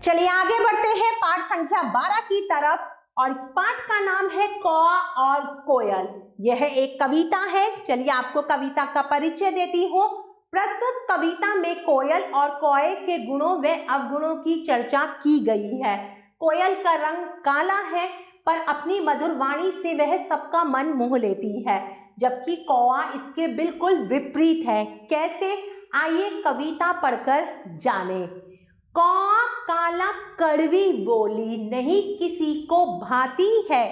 चलिए आगे बढ़ते हैं पाठ संख्या 12 की तरफ और पाठ का नाम है कौआ और कोयल। यह एक कविता है। चलिए आपको कविता का परिचय देती हूँ। प्रस्तुत कविता में कोयल और कौए के गुणों व अवगुणों की चर्चा की गई है। कोयल का रंग काला है पर अपनी मधुर वाणी से वह सबका मन मोह लेती है, जबकि कौआ इसके बिल्कुल विपरीत है। कैसे, आइए कविता पढ़कर जाने। कौआ काला कड़वी बोली नहीं किसी को भाती है,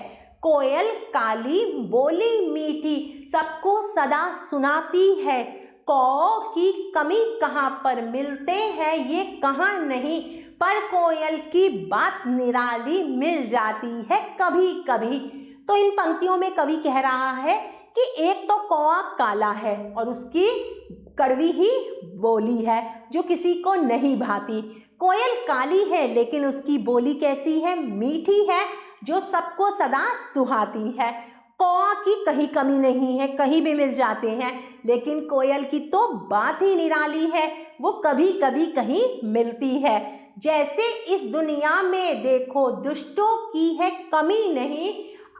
कोयल काली बोली मीठी सबको सदा सुनाती है। कौओं की कमी कहाँ पर मिलते हैं ये कहाँ नहीं, पर कोयल की बात निराली मिल जाती है कभी कभी। तो इन पंक्तियों में कवि कह रहा है कि एक तो कौआ काला है और उसकी कड़वी ही बोली है जो किसी को नहीं भाती। कोयल काली है लेकिन उसकी बोली कैसी है, मीठी है, जो सबको सदा सुहाती है। कौआ की कहीं कमी नहीं है, कहीं भी मिल जाते हैं, लेकिन कोयल की तो बात ही निराली है, वो कभी कभी कहीं मिलती है। जैसे इस दुनिया में देखो दुष्टों की है कमी नहीं,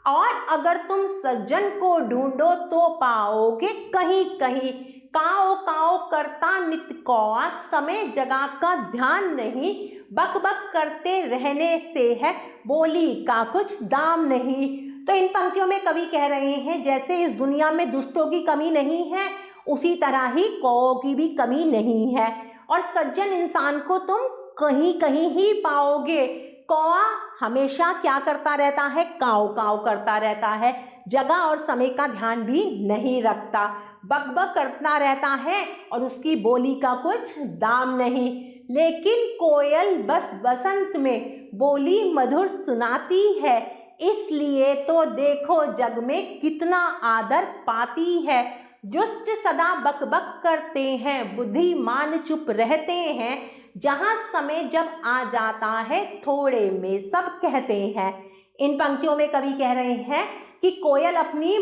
और अगर तुम सज्जन को ढूंढो तो पाओगे कहीं कहीं। काओ काओ करता नित कौआ समय जगह का ध्यान नहीं, बक बक करते रहने से है बोली का कुछ दाम नहीं। तो इन पंक्तियों में कवि कह रहे हैं जैसे इस दुनिया में दुष्टों की कमी नहीं है, उसी तरह ही कौओं की भी कमी नहीं है, और सज्जन इंसान को तुम कहीं कहीं ही पाओगे। कौआ हमेशा क्या करता रहता है, काव काव करता रहता है, जगह और समय का ध्यान भी नहीं रखता, बकबक करता रहता है और उसकी बोली का कुछ दाम नहीं। लेकिन कोयल बस बसंत में बोली मधुर सुनाती है, इसलिए तो देखो जग में कितना आदर पाती है। दुष्ट सदा बकबक करते हैं, बुद्धिमान चुप रहते हैं, जहाँ समय जब आ जाता है थोड़े में सब कहते हैं। इन पंक्तियों में कवि कह रहे हैं कि कोयल अपनी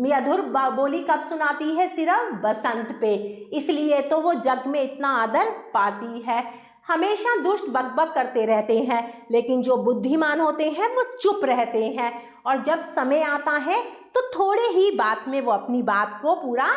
मधुर बोली कब सुनाती है, सिर्फ बसंत पे, इसलिए तो वो जग में इतना आदर पाती है। हमेशा दुष्ट बकबक करते रहते हैं, लेकिन जो बुद्धिमान होते हैं वो चुप रहते हैं, और जब समय आता है तो थोड़े ही बात में वो अपनी बात को पूरा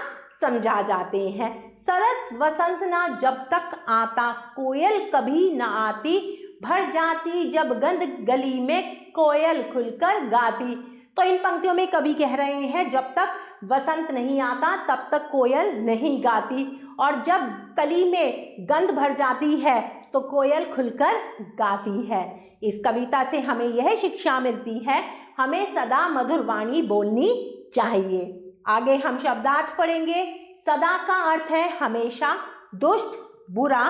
समझा जाते हैं। सरस वसंत ना जब तक आता, कोयल कभी न आती, भर जाती जब गंध गली में कोयल खुलकर गाती। तो इन पंक्तियों में कवि कह रहे हैं जब तक वसंत नहीं आता तब तक कोयल नहीं गाती, और जब कली में गंध भर जाती है तो कोयल खुलकर गाती है। इस कविता से हमें यह शिक्षा मिलती है, हमें सदा मधुर वाणी बोलनी चाहिए। आगे हम शब्दार्थ पढ़ेंगे। सदा का अर्थ है हमेशा, दुष्ट बुरा,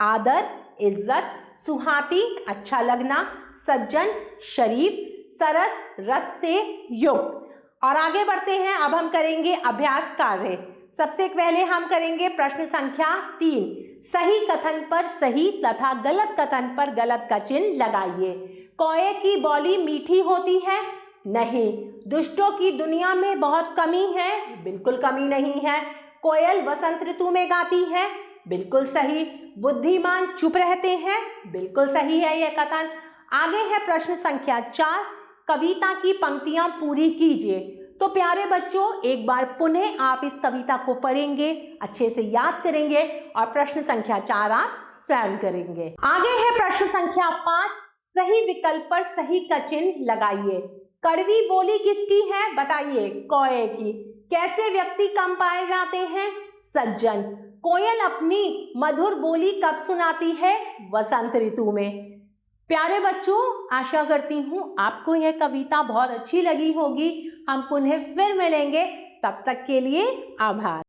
आदर इज्जत, सुहाती अच्छा लगना, सज्जन शरीफ, सरस रस से युक्त। और आगे बढ़ते हैं, अब हम करेंगे अभ्यास कार्य। सबसे पहले हम करेंगे प्रश्न संख्या 3। सही कथन पर सही तथा गलत कथन पर गलत का चिन्ह लगाइए। कौए की बोली मीठी होती है, नहीं। दुष्टों की दुनिया में बहुत कमी है, बिल्कुल कमी नहीं है। कोयल वसंत ऋतु में गाती है, बिल्कुल सही। बुद्धिमान चुप रहते हैं, बिल्कुल सही है यह कथन। आगे है प्रश्न संख्या 4। कविता की पंक्तियां पूरी कीजिए। तो प्यारे बच्चों, एक बार पुनः आप इस कविता को पढ़ेंगे, अच्छे से याद करेंगे और प्रश्न संख्या 4 आप स्वयं करेंगे। आगे है प्रश्न संख्या 5। सही विकल्प पर सही का चिन्ह लगाइए। कड़वी बोली किसकी है, बताइए, कौए की। कैसे व्यक्ति कम पाए जाते हैं, सज्जन। कोयल अपनी मधुर बोली कब सुनाती है, वसंत ऋतु में। प्यारे बच्चों, आशा करती हूँ आपको यह कविता बहुत अच्छी लगी होगी। हम पुनः फिर मिलेंगे, तब तक के लिए आभार।